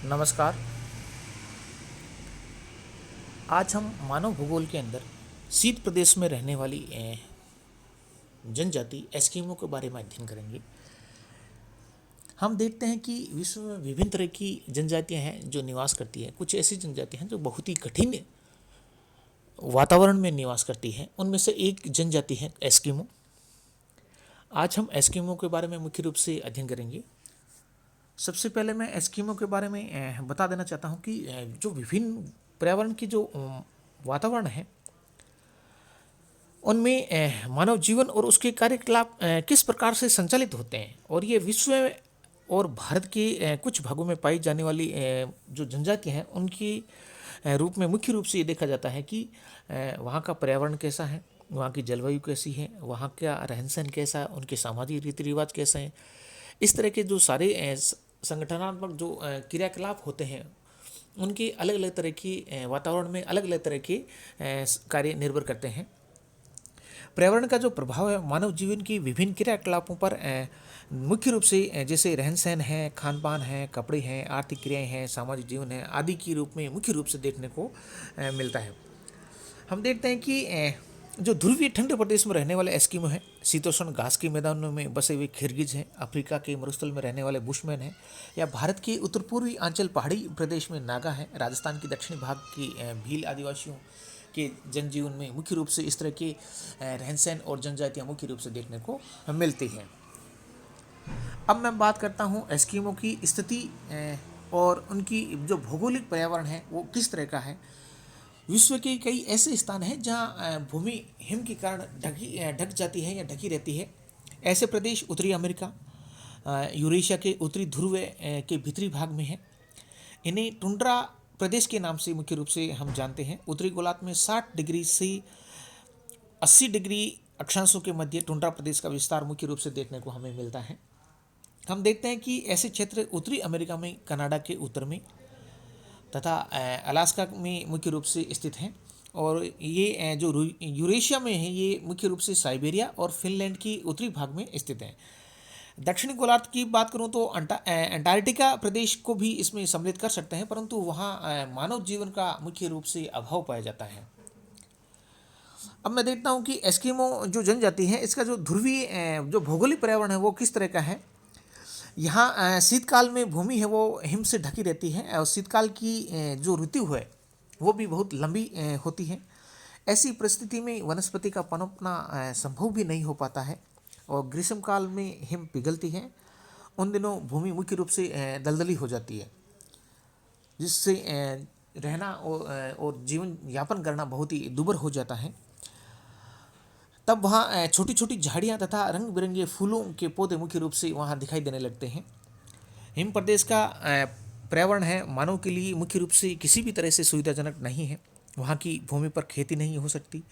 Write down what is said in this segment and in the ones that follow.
नमस्कार। आज हम मानव भूगोल के अंदर शीत प्रदेश में रहने वाली जनजाति एस्किमो के बारे में अध्ययन करेंगे। हम देखते हैं कि विश्व में विभिन्न तरह की जनजातियां हैं जो निवास करती हैं। कुछ ऐसी जनजातियां हैं जो बहुत ही कठिन वातावरण में निवास करती हैं। उनमें से एक जनजाति है एस्किमो। आज हम एस्किमो के बारे में मुख्य रूप से अध्ययन करेंगे। सबसे पहले मैं एस्किमो के बारे में बता देना चाहता हूं कि जो विभिन्न पर्यावरण की जो वातावरण है उनमें मानव जीवन और उसके कार्यकलाप किस प्रकार से संचालित होते हैं, और ये विश्व और भारत के कुछ भागों में पाई जाने वाली जो जनजातियां हैं उनकी रूप में मुख्य रूप से ये देखा जाता है कि वहाँ का पर्यावरण कैसा है, वहाँ की जलवायु कैसी है, वहाँ का रहन सहन कैसा है, उनके सामाजिक रीति रिवाज कैसे हैं। इस तरह के जो सारे संगठनात्मक जो क्रियाकलाप होते हैं उनके अलग अलग तरह की वातावरण में अलग अलग तरह के कार्य निर्भर करते हैं। पर्यावरण का जो प्रभाव है मानव जीवन की विभिन्न क्रियाकलापों पर मुख्य रूप से जैसे रहन सहन है, खान पान है, कपड़े हैं, आर्थिक क्रियाएं हैं, सामाजिक जीवन है आदि के रूप में मुख्य रूप से देखने को मिलता है। हम देखते हैं कि जो ध्रुवीय ठंडे प्रदेश में रहने वाले एस्किमो हैं, शीतोष्ण घास के मैदानों में बसे हुए खिरगिज हैं, अफ्रीका के मरुस्थल में रहने वाले बुशमैन हैं, या भारत के उत्तर पूर्वी आंचल पहाड़ी प्रदेश में नागा हैं, राजस्थान के दक्षिणी भाग की भील आदिवासियों के जनजीवन में मुख्य रूप से इस तरह के रहन सहन और जनजातियाँ मुख्य रूप से देखने को मिलती हैं। अब मैं बात करता हूँ एस्किमो की स्थिति और उनकी जो भौगोलिक पर्यावरण है वो किस तरह का है। विश्व के कई ऐसे स्थान हैं जहाँ भूमि हिम के कारण ढक जाती है या ढकी रहती है। ऐसे प्रदेश उत्तरी अमेरिका, यूरेशिया के उत्तरी ध्रुव के भीतरी भाग में है। इन्हें टुंड्रा प्रदेश के नाम से मुख्य रूप से हम जानते हैं। उत्तरी गोलार्ध में 60 डिग्री से 80 डिग्री अक्षांशों के मध्य टुंड्रा प्रदेश का विस्तार मुख्य रूप से देखने को हमें मिलता है। हम देखते हैं कि ऐसे क्षेत्र उत्तरी अमेरिका में कनाडा के उत्तर में तथा अलास्का में मुख्य रूप से स्थित हैं, और ये जो यूरेशिया में है ये मुख्य रूप से साइबेरिया और फिनलैंड की उत्तरी भाग में स्थित हैं। दक्षिणी गोलार्ध की बात करूं तो अंटार्कटिका प्रदेश को भी इसमें सम्मिलित कर सकते हैं, परंतु वहाँ मानव जीवन का मुख्य रूप से अभाव पाया जाता है। अब मैं देखता हूँ कि एस्किमो जो जनजाति है इसका जो ध्रुवीय जो भौगोलिक पर्यावरण है वो किस तरह का है। यहाँ शीतकाल में भूमि है वो हिम से ढकी रहती है, और शीतकाल की जो ऋतु है वो भी बहुत लंबी होती है। ऐसी परिस्थिति में वनस्पति का पनपना संभव भी नहीं हो पाता है, और ग्रीष्मकाल में हिम पिघलती है। उन दिनों भूमि मुख्य रूप से दलदली हो जाती है, जिससे रहना और जीवन यापन करना बहुत ही दुर्भर हो जाता है। तब वहाँ छोटी छोटी झाड़ियाँ तथा रंग बिरंगे फूलों के पौधे मुख्य रूप से वहाँ दिखाई देने लगते हैं। हिम प्रदेश का पर्यावरण है मानव के लिए मुख्य रूप से किसी भी तरह से सुविधाजनक नहीं है। वहाँ की भूमि पर खेती नहीं हो सकती।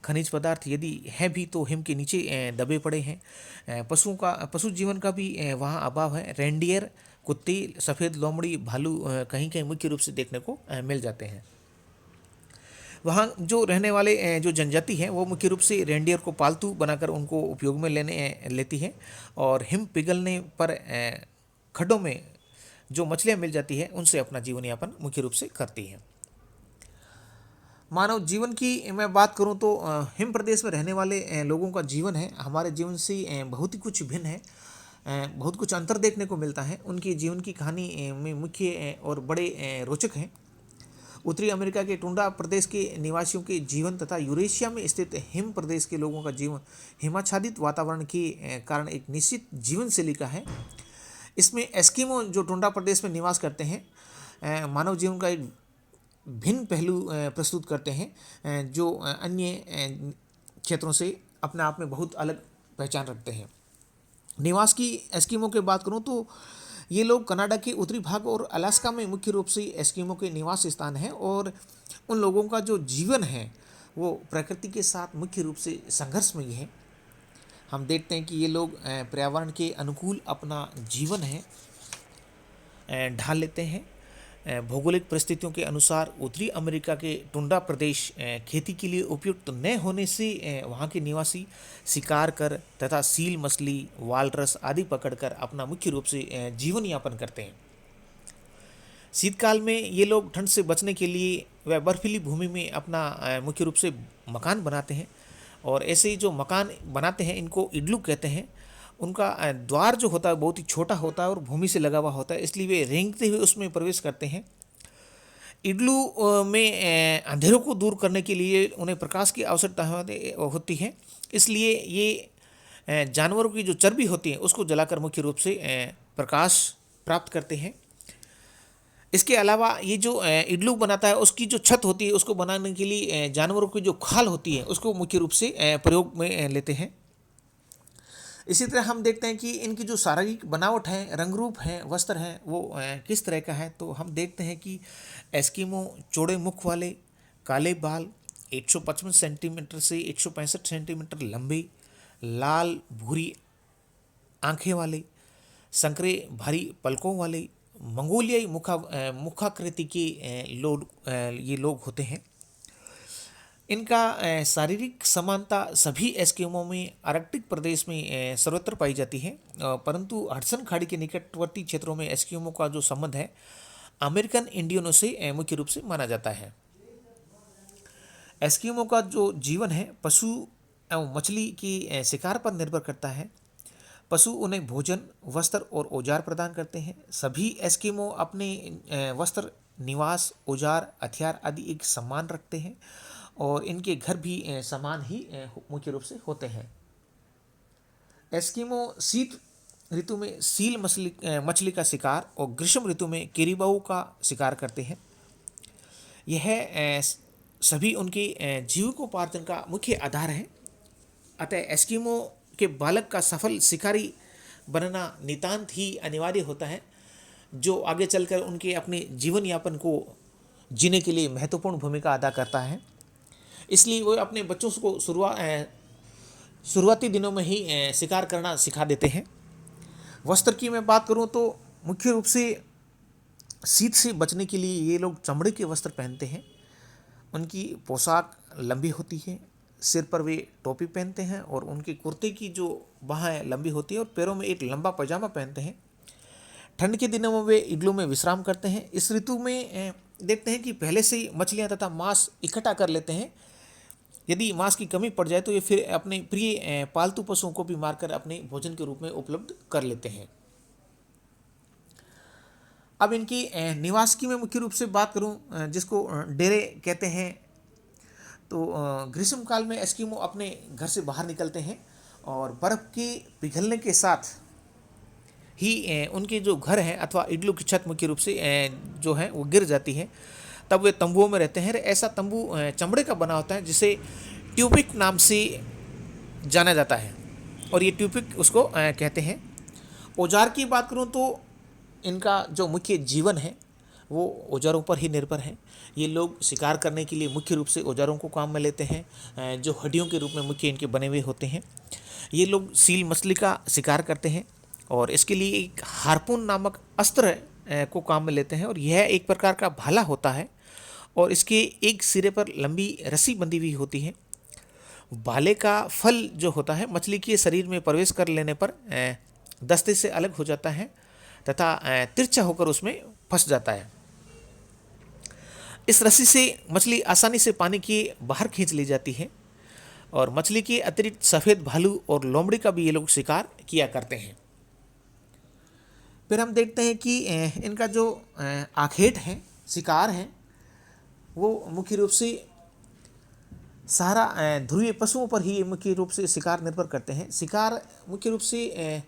खनिज पदार्थ यदि है भी तो हिम के नीचे दबे पड़े हैं। पशु जीवन का भी वहाँ अभाव है। रेंडियर, कुत्ते, सफ़ेद लोमड़ी, भालू कहीं कहीं मुख्य रूप से देखने को मिल जाते हैं। वहाँ जो रहने वाले जो जनजाति हैं वो मुख्य रूप से रेंडियर को पालतू बनाकर उनको उपयोग में लेती है, और हिम पिघलने पर खड्डों में जो मछलियाँ मिल जाती है उनसे अपना जीवन यापन मुख्य रूप से करती हैं। मानव जीवन की मैं बात करूं तो हिम प्रदेश में रहने वाले लोगों का जीवन है हमारे जीवन से बहुत ही कुछ भिन्न है। बहुत कुछ अंतर देखने को मिलता है। उनकी जीवन की कहानी में मुख्य और बड़े रोचक हैं। उत्तरी अमेरिका के टुंड्रा प्रदेश के निवासियों के जीवन तथा यूरेशिया में स्थित हिम प्रदेश के लोगों का जीवन हिमाच्छादित वातावरण के कारण एक निश्चित जीवन शैली का है। इसमें एस्किमो जो टुंड्रा प्रदेश में निवास करते हैं मानव जीवन का एक भिन्न पहलू प्रस्तुत करते हैं, जो अन्य क्षेत्रों से अपने आप में बहुत अलग पहचान रखते हैं। निवास की एस्किमो की बात करूं तो ये लोग कनाडा के उत्तरी भाग और अलास्का में मुख्य रूप से एस्किमो के निवास स्थान हैं, और उन लोगों का जो जीवन है वो प्रकृति के साथ मुख्य रूप से संघर्षमयी है। हम देखते हैं कि ये लोग पर्यावरण के अनुकूल अपना जीवन है ढाल लेते हैं। भौगोलिक परिस्थितियों के अनुसार उत्तरी अमेरिका के टुंड्रा प्रदेश खेती के लिए उपयुक्त न होने से वहाँ के निवासी शिकार कर तथा सील मछली, वालरस आदि पकड़कर अपना मुख्य रूप से जीवन यापन करते हैं। शीतकाल में ये लोग ठंड से बचने के लिए वह बर्फीली भूमि में अपना मुख्य रूप से मकान बनाते हैं। और ऐसे ही जो मकान बनाते हैं इनको इड्लू कहते हैं। उनका द्वार जो होता है बहुत ही छोटा होता है और भूमि से लगा हुआ होता है, इसलिए वे रेंगते हुए उसमें प्रवेश करते हैं। इग्लू में अंधेरों को दूर करने के लिए उन्हें प्रकाश की आवश्यकता होती है, इसलिए ये जानवरों की जो चर्बी होती है उसको जलाकर मुख्य रूप से प्रकाश प्राप्त करते हैं। इसके अलावा ये जो इग्लू बनाता है उसकी जो छत होती है उसको बनाने के लिए जानवरों की जो खाल होती है उसको मुख्य रूप से प्रयोग में लेते हैं। इसी तरह हम देखते हैं कि इनकी जो शारीरिक बनावट है, रंग रूप है, वस्त्र हैं, वो किस तरह का है। तो हम देखते हैं कि एस्किमो चौड़े मुख वाले, काले बाल, 155 सेंटीमीटर से 165 सेंटीमीटर लंबे, लाल भूरी आंखें वाले, संकरे भारी पलकों वाले, मंगोलियाई मुखाकृति के ये लोग होते हैं। इनका शारीरिक समानता सभी एस्किमो में आर्कटिक प्रदेश में सर्वत्र पाई जाती है, परंतु हडसन खाड़ी के निकटवर्ती क्षेत्रों में एस्किमो का जो संबंध है अमेरिकन इंडियनों से मुख्य रूप से माना जाता है। एस्किमो का जो जीवन है पशु एवं मछली की शिकार पर निर्भर करता है। पशु उन्हें भोजन, वस्त्र और औजार प्रदान करते हैं। सभी एस्किमो अपने वस्त्र, निवास, औजार, हथियार आदि एक समान रखते हैं और इनके घर भी समान ही मुख्य रूप से होते हैं। एस्किमो शीत ऋतु में सील मछली का शिकार और ग्रीष्म ऋतु में केरीबाऊ का शिकार करते हैं। यह सभी उनके जीविकोपार्जन का मुख्य आधार है। अतः एस्किमो के बालक का सफल शिकारी बनना नितांत ही अनिवार्य होता है, जो आगे चलकर उनके अपने जीवन यापन को जीने के लिए महत्वपूर्ण भूमिका अदा करता है। इसलिए वो अपने बच्चों को शुरुआती दिनों में ही शिकार करना सिखा देते हैं। वस्त्र की मैं बात करूं तो मुख्य रूप से शीत से बचने के लिए ये लोग चमड़े के वस्त्र पहनते हैं। उनकी पोशाक लंबी होती है, सिर पर वे टोपी पहनते हैं और उनके कुर्ते की जो बाहें लंबी होती है और पैरों में एक लंबा पैजामा पहनते हैं। ठंड के दिनों में वे इग्लू में विश्राम करते हैं। इस ऋतु में देखते हैं कि पहले से ही मछलियाँ तथा मांस इकट्ठा कर लेते हैं। यदि मांस की कमी पड़ जाए तो ये फिर अपने प्रिय पालतू पशुओं को भी मारकर अपने भोजन के रूप में उपलब्ध कर लेते हैं। अब इनकी निवास की मैं मुख्य रूप से बात करूं, जिसको डेरे कहते हैं, तो ग्रीष्म काल में एस्किमो अपने घर से बाहर निकलते हैं और बर्फ़ के पिघलने के साथ ही उनके जो घर हैं अथवा इग्लू की छत मुख्य रूप से जो है वो गिर जाती है। तब वे तंबुओं में रहते हैं। ऐसा तंबू चमड़े का बना होता है जिसे ट्यूपिक नाम से जाना जाता है और ये ट्यूपिक उसको कहते हैं। औजार की बात करूं तो इनका जो मुख्य जीवन है वो औजारों पर ही निर्भर है। ये लोग शिकार करने के लिए मुख्य रूप से औजारों को काम में लेते हैं, जो हड्डियों के रूप में मुख्य इनके बने हुए होते हैं। ये लोग सील मछली का शिकार करते हैं और इसके लिए एक हार्पून नामक अस्त्र को काम में लेते हैं और यह एक प्रकार का भाला होता है और इसके एक सिरे पर लंबी रस्सी बंधी हुई होती है। भाले का फल जो होता है मछली के शरीर में प्रवेश कर लेने पर दस्ते से अलग हो जाता है तथा तिरछा होकर उसमें फंस जाता है। इस रस्सी से मछली आसानी से पानी के बाहर खींच ली जाती है और मछली के अतिरिक्त सफ़ेद भालू और लोमड़ी का भी ये लोग शिकार किया करते हैं। फिर हम देखते हैं कि इनका जो आखेट है, शिकार है, वो मुख्य रूप से सारा ध्रुवीय पशुओं पर ही मुख्य रूप से शिकार निर्भर करते हैं। शिकार मुख्य रूप से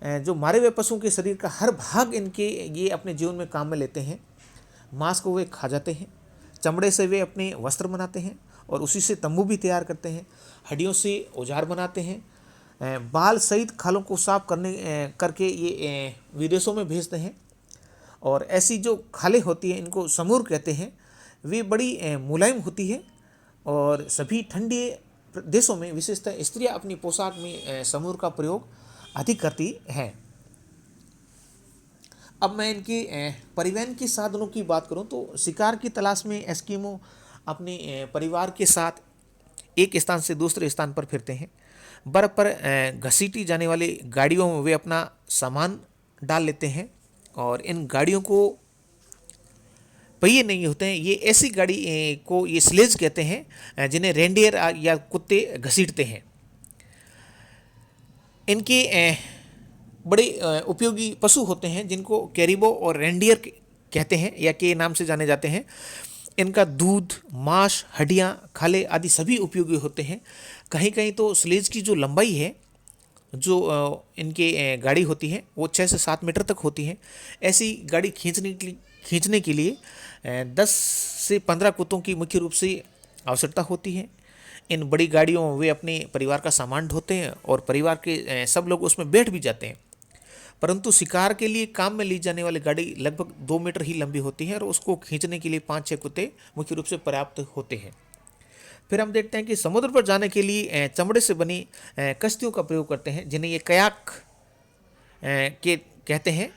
जो मारे हुए पशुओं के शरीर का हर भाग इनके ये अपने जीवन में काम में लेते हैं। मांस को वे खा जाते हैं, चमड़े से वे अपने वस्त्र बनाते हैं और उसी से तंबू भी तैयार करते हैं, हड्डियों से औजार बनाते हैं, बाल सहित खालों को साफ करके ये विदेशों में भेजते हैं। और ऐसी जो खालें होती हैं इनको समूर कहते हैं। वे बड़ी मुलायम होती है और सभी ठंडे देशों में विशेषतः स्त्रियां अपनी पोशाक में समूर का प्रयोग अधिक करती हैं। अब मैं इनके परिवहन के साधनों की बात करूं तो शिकार की तलाश में एस्किमो अपने परिवार के साथ एक स्थान से दूसरे स्थान पर फिरते हैं। बर्फ़ पर घसीटी जाने वाली गाड़ियों में वे अपना सामान डाल लेते हैं और इन गाड़ियों को पहिए नहीं होते हैं। ये ऐसी गाड़ी को ये स्लेज कहते हैं, जिन्हें रेंडियर या कुत्ते घसीटते हैं। इनके बड़े उपयोगी पशु होते हैं जिनको कैरिबो और रेंडियर कहते हैं या के नाम से जाने जाते हैं। इनका दूध, मांस, हड्डियाँ, खाले आदि सभी उपयोगी होते हैं। कहीं कहीं तो स्लेज की जो लंबाई है, जो इनके गाड़ी होती है, वो 6 से 7 मीटर तक होती है। ऐसी गाड़ी खींचने के लिए 10 से 15 कुत्तों की मुख्य रूप से आवश्यकता होती है। इन बड़ी गाड़ियों में वे अपने परिवार का सामान ढोते हैं और परिवार के सब लोग उसमें बैठ भी जाते हैं। परंतु शिकार के लिए काम में ली जाने वाली गाड़ी लगभग 2 मीटर ही लंबी होती है और उसको खींचने के लिए 5-6 कुत्ते मुख्य रूप से पर्याप्त होते हैं। फिर हम देखते हैं कि समुद्र पर जाने के लिए चमड़े से बनी कश्तियों का प्रयोग करते हैं, जिन्हें ये कयाक के कहते हैं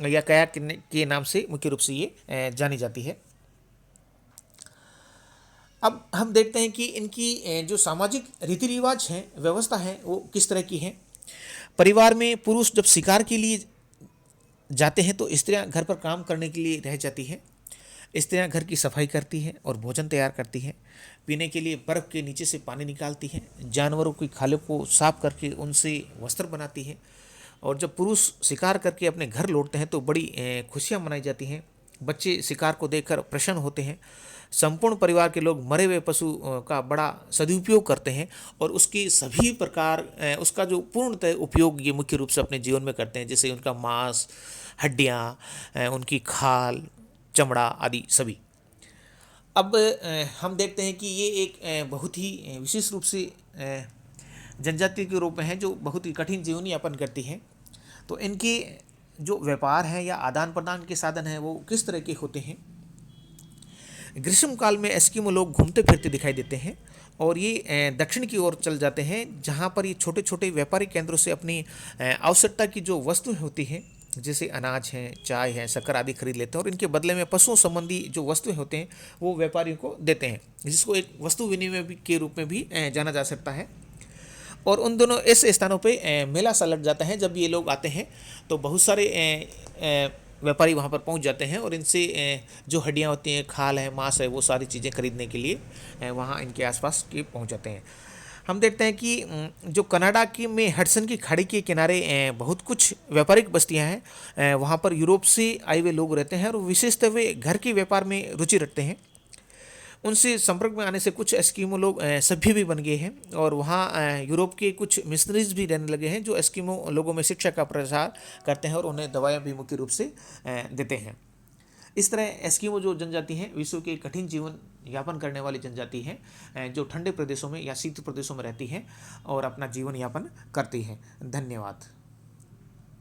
या कयाक के नाम से मुख्य रूप से ये जानी जाती है। अब हम देखते हैं कि इनकी जो सामाजिक रीति रिवाज हैं, व्यवस्था है, वो किस तरह की है। परिवार में पुरुष जब शिकार के लिए जाते हैं तो स्त्रियां घर पर काम करने के लिए रह जाती हैं। स्त्रियां घर की सफाई करती हैं और भोजन तैयार करती हैं। पीने के लिए बर्फ़ के नीचे से पानी निकालती हैं। जानवरों की खालों को साफ करके उनसे वस्त्र बनाती हैं। और जब पुरुष शिकार करके अपने घर लौटते हैं तो बड़ी खुशियाँ मनाई जाती हैं। बच्चे शिकार को देखकर प्रसन्न होते हैं। संपूर्ण परिवार के लोग मरे हुए पशु का बड़ा सदुपयोग करते हैं और उसकी सभी प्रकार उसका जो पूर्णतः उपयोग ये मुख्य रूप से अपने जीवन में करते हैं, जैसे उनका मांस, हड्डियाँ, उनकी खाल, चमड़ा आदि सभी। अब हम देखते हैं कि ये एक बहुत ही विशेष रूप से जनजाति के रूप में है, जो बहुत ही कठिन जीवन यापन करती है। तो इनके जो व्यापार हैं या आदान प्रदान के साधन हैं वो किस तरह के होते हैं। ग्रीष्म काल में एस्किमो लोग घूमते फिरते दिखाई देते हैं और ये दक्षिण की ओर चल जाते हैं, जहाँ पर ये छोटे छोटे व्यापारिक केंद्रों से अपनी आवश्यकता की जो वस्तुएं होती हैं, जैसे अनाज है, चाय है, शक्कर आदि खरीद लेते हैं और इनके बदले में पशुओं संबंधी जो वस्तुएं होते हैं वो व्यापारियों को देते हैं, जिसको एक वस्तु विनिमय के रूप में भी जाना जा सकता है। और उन दोनों ऐसे स्थानों पे मेला सा लग जाता है। जब ये लोग आते हैं तो बहुत सारे व्यापारी वहाँ पर पहुँच जाते हैं और इनसे जो हड्डियाँ होती हैं, खाल है, मांस है, वो सारी चीज़ें खरीदने के लिए वहाँ इनके आसपास के पहुँच जाते हैं। हम देखते हैं कि जो कनाडा की में हडसन की खाड़ी के किनारे बहुत कुछ व्यापारिक बस्तियाँ हैं। वहाँ पर यूरोप से आए हुए लोग रहते हैं और विशेषतः वे घर के व्यापार में रुचि रखते हैं। उनसे संपर्क में आने से कुछ एस्किमो लोग सभ्य भी बन गए हैं और वहाँ यूरोप के कुछ मिशनरीज भी रहने लगे हैं, जो एस्किमो लोगों में शिक्षा का प्रसार करते हैं और उन्हें दवाइयाँ भी मुख्य रूप से देते हैं। इस तरह एस्किमो जो जनजाति है विश्व के कठिन जीवन यापन करने वाली जनजाति है, जो ठंडे प्रदेशों में या शीत प्रदेशों में रहती है और अपना जीवन यापन करती है। धन्यवाद।